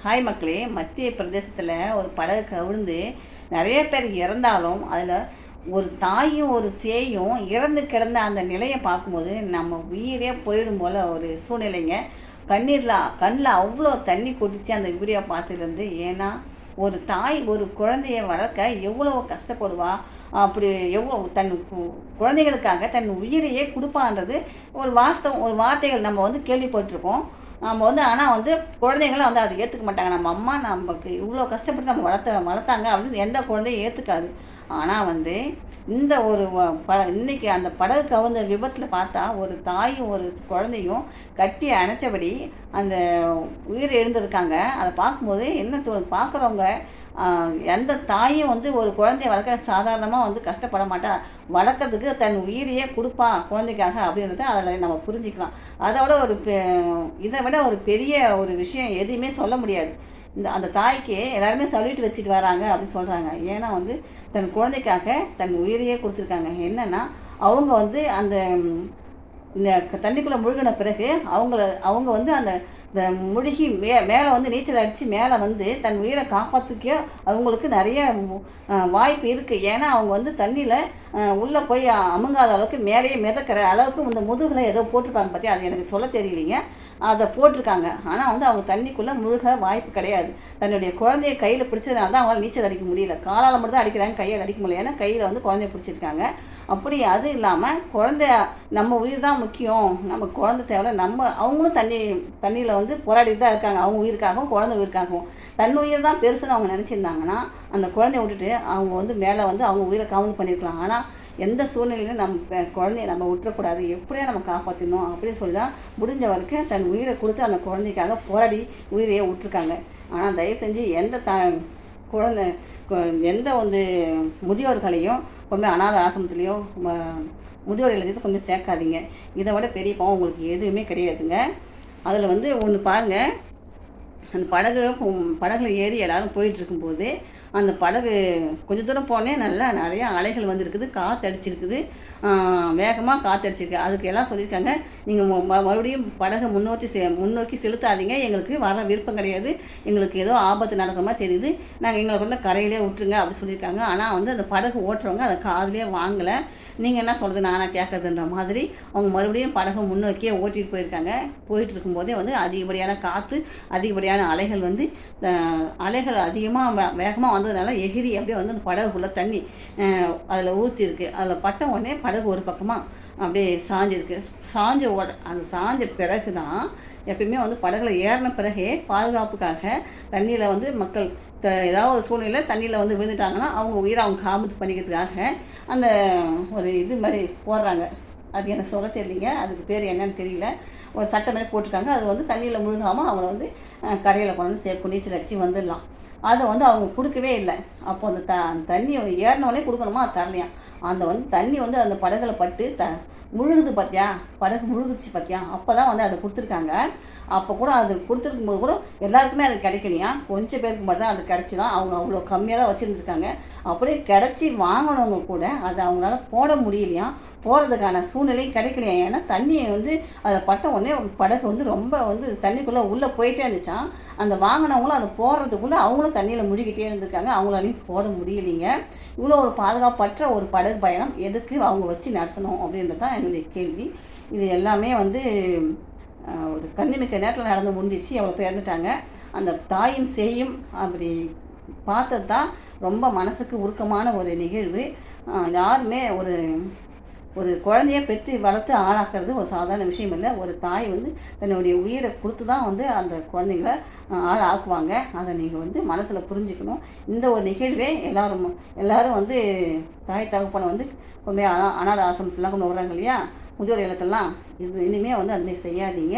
Hi மக்களே, மத்திய பிரதேசத்தில் ஒரு படகு கவிழ்ந்து நிறைய பேர் இறந்தாலும் அதில் ஒரு தாயும் ஒரு சேயும் இறந்து கிடந்த அந்த நிலையை பார்க்கும்போது நம்ம உயிரே போயிடும் போல் ஒரு சூழ்நிலைங்க. கண்ணில் அவ்வளோ தண்ணி கொட்டிச்சு அந்த வீடியோ பார்த்துருந்து. ஏன்னா ஒரு தாய் ஒரு குழந்தைய வளர்க்க எவ்வளோ கஷ்டப்படுவா, அப்படி எவ்வளோ தன் குழந்தைகளுக்காக தன் உயிரையே கொடுப்பான்றது ஒரு வாஸ்தவம், ஒரு வார்த்தைகள் நம்ம கேள்விப்பட்டிருக்கோம். நம்ம ஆனால் குழந்தைங்களும் அதை ஏற்றுக்க மாட்டாங்க. நம்ம அம்மா நமக்கு இவ்வளோ கஷ்டப்பட்டு நம்ம வளர்த்தாங்க அப்படின்னு எந்த குழந்தையும் ஏற்றுக்காது. ஆனால் இந்த ஒரு இன்னைக்கு அந்த படகு கவிழ்ந்த விபத்தில் பார்த்தா ஒரு தாயும் ஒரு குழந்தையும் கட்டி அணைச்சபடி அந்த உயிர் எழுந்திருக்காங்க. அதை பார்க்கும்போது என்ன தோணுது, பார்க்குறவங்க எந்த தாயும் ஒரு குழந்தைய வளர்க்க சாதாரணமாக கஷ்டப்பட மாட்டா. வளர்க்குறதுக்கு தன் உயிரையே கொடுப்பா குழந்தைக்காக அப்படின்றத அதில் நம்ம புரிஞ்சுக்கலாம். இதை விட ஒரு பெரிய ஒரு விஷயம் எதுவுமே சொல்ல முடியாது. அந்த தாய்க்கு எல்லாருமே சல்யூட் வச்சுட்டு வராங்க அப்படின்னு சொல்கிறாங்க. ஏன்னா தன் குழந்தைக்காக தன் உயிரையே கொடுத்துருக்காங்க. என்னென்னா அவங்க அந்த இந்த தண்ணிக்குள்ளே முழுகின பிறகு அவங்க அந்த முழுகி மேலே நீச்சல் அடித்து மேலே தன் உயிரை காப்பாற்றிக்க அவங்களுக்கு நிறைய வாய்ப்பு இருக்குது. ஏன்னா அவங்க தண்ணியில் உள்ளே போய் அமுங்காத அளவுக்கு மேலேயே மிதக்கிற அளவுக்கு இந்த முதுகில் ஏதோ போட்டிருப்பாங்க பற்றி, அது எனக்கு சொல்ல தெரியலைங்க. அதை போட்டிருக்காங்க. ஆனால் அவங்க தண்ணிக்குள்ளே முழுக வாய்ப்பு கிடையாது. தன்னுடைய குழந்தைய கையில் பிடிச்சதுனால தான் அவங்களால நீச்சல் அடிக்க முடியல. காலால் மட்டும் தான் அடிக்கிறாங்க, கையில் அடிக்க முடியல. ஏன்னா கையில் குழந்தைய பிடிச்சிருக்காங்க. அப்படி அது இல்லாமல் குழந்தைய நம்ம உயிர் தான் முக்கியம், நம்ம குழந்தை தேவை. அவங்களும் தண்ணியில் போராடிட்டு தான் இருக்காங்க, அவங்க உயிருக்காகவும் குழந்தை உயிருக்காகவும். தன் உயிர் தான் பெருசுன்னு அவங்க நினச்சிருந்தாங்கன்னா அந்த குழந்தைய விட்டுட்டு அவங்க மேலே அவங்க உயிரை காவந்து பண்ணியிருக்கலாம். ஆனால் எந்த சூழ்நிலையிலும் நம்ம குழந்தைய நம்ம விட்டுறக்கூடாது, எப்படியா நம்ம காப்பாற்றணும் அப்படின்னு சொல்லி தான் முடிஞ்ச வரைக்கும் தன் உயிரை கொடுத்து அந்த குழந்தைக்காக போராடி உயிரையே விட்டுருக்காங்க. ஆனால் தயவு செஞ்சு எந்த முதியோர்களையும் கொஞ்சம் அனாதை ஆசிரமத்துலேயும் முதியோர் இல்லத்தையும் கொஞ்சம் சேர்க்காதீங்க. இதை விட பெரிய பாவம் உங்களுக்கு எதுவுமே கிடையாதுங்க. அதில் ஒன்று பாருங்கள், அந்த படகுல ஏறி எல்லோரும் போயிட்டுருக்கும்போது அந்த படகு கொஞ்சம் தூரம் போனே நிறையா அலைகள் வந்துருக்குது, காற்று அடிச்சிருக்குது, வேகமாக காற்று அடிச்சிருக்கு. அதுக்கு எல்லாம் சொல்லியிருக்காங்க, நீங்கள் மறுபடியும் படகை முன்னோக்கி செலுத்தாதீங்க, எங்களுக்கு வர விருப்பம் கிடையாது, எங்களுக்கு ஏதோ ஆபத்து நடக்கிற மாதிரி தெரியுது, எங்களை கரையிலே விட்டுருங்க அப்படி சொல்லியிருக்காங்க. ஆனால் அந்த படகு ஓட்டுறவங்க அதை காதுலேயே வாங்கலை. நீங்கள் என்ன சொல்கிறது, நானாக கேட்குறதுன்ற மாதிரி அவங்க மறுபடியும் படகை முன்னோக்கியே ஓட்டிகிட்டு போயிருக்காங்க. போயிட்டு இருக்கும்போதே அதிகப்படியான காற்று, அதிகப்படியான அலைகள் அலைகள் அதிகமாக வேகமாக வந்ததுனால எகிரி அப்படியே அந்த படகுக்குள்ளே தண்ணி அதில் ஊற்றிருக்கு. அதில் பட்ட உடனே படகு ஒரு பக்கமாக அப்படியே சாஞ்சிருக்கு. அந்த சாஞ்ச பிறகு தான் எப்பயுமே படகுல ஏறின பிறகே பாதுகாப்புக்காக தண்ணியில் மக்கள் ஏதாவது ஒரு சூழ்நிலை தண்ணியில் விழுந்துட்டாங்கன்னா அவங்க உயிரை அவங்க காமத்து பண்ணிக்கிறதுக்காக அந்த ஒரு இது மாதிரி போடுறாங்க. அது எனக்கு சொல்ல தெரியலிங்க, அதுக்கு பேர் என்னன்னு தெரியல. ஒரு சட்டை மாதிரி போட்டிருக்காங்க. அது தண்ணியில் முழுகாமல் அவங்கள கரையில் கொண்டு சேர்க்கும், நீச்சல் அடித்து வந்துடலாம். அதை அவங்க கொடுக்கவே இல்லை. அப்போ அந்த தண்ணி ஏறினோடனே கொடுக்கணுமா, அது தரலையா. அந்த தண்ணி அந்த படகுல பட்டு முழுகுது பார்த்தியா, படகு முழுகுச்சு பார்த்தியா, அப்போ தான் அதை கொடுத்துருக்காங்க. அப்போ கூட அது கொடுத்துருக்கும்போது கூட எல்லாருக்குமே அது கிடைக்கலையா, கொஞ்சம் பேருக்கு மட்டும் தான் அது கிடச்சி தான். அவங்க அவ்வளோ கம்மியாக தான் வச்சுருந்துருக்காங்க. அப்படியே கிடச்சி வாங்கினவங்க கூட அதை அவங்களால போட முடியலையா, போகிறதுக்கான சூழ்நிலையும் கிடைக்கலையா. ஏன்னா தண்ணி அதை பட்ட உடனே படகு ரொம்ப தண்ணிக்குள்ளே உள்ளே போயிட்டே இருந்துச்சான். அந்த வாங்கினவங்களும் அதை போடுறதுக்குள்ளே அவங்களும் தண்ணியில் முழுகிட்டே இருந்திருக்காங்க, அவங்களாலையும் போட முடியலைங்க. இவ்வளோ ஒரு பாதுகாப்பற்ற ஒரு படகு பயணம் எதுக்கு அவங்க வச்சு நடத்தணும் அப்படின்றது தான் என்னுடைய கேள்வி. இது எல்லாமே ஒரு கண்ணிமிக்க நேரத்தில் நடந்து முடிஞ்சிச்சு. எவ்வளோ பேர் இறந்துட்டாங்க. அந்த தாயும் சேயும் அப்படி பார்த்தது தான் ரொம்ப மனசுக்கு உருக்கமான ஒரு நிகழ்வு. யாருமே ஒரு குழந்தைய பெற்று வளர்த்து ஆளாக்குறது ஒரு சாதாரண விஷயம் இல்லை. ஒரு தாய் தன்னுடைய உயிரை கொடுத்து தான் அந்த குழந்தைங்கள ஆளாக்குவாங்க. அதை நீங்கள் மனசில் புரிஞ்சுக்கணும். இந்த ஒரு நிகழ்வே எல்லோரும் தாய் தகப்பனை கொண்டு போய் அனாதை ஆசிரமத்துலாம் கொண்டு வர்றாங்க இல்லையா, முதியோர் இல்லத்தெல்லாம். இனிமேல் அதுமாதிரி செய்யாதீங்க.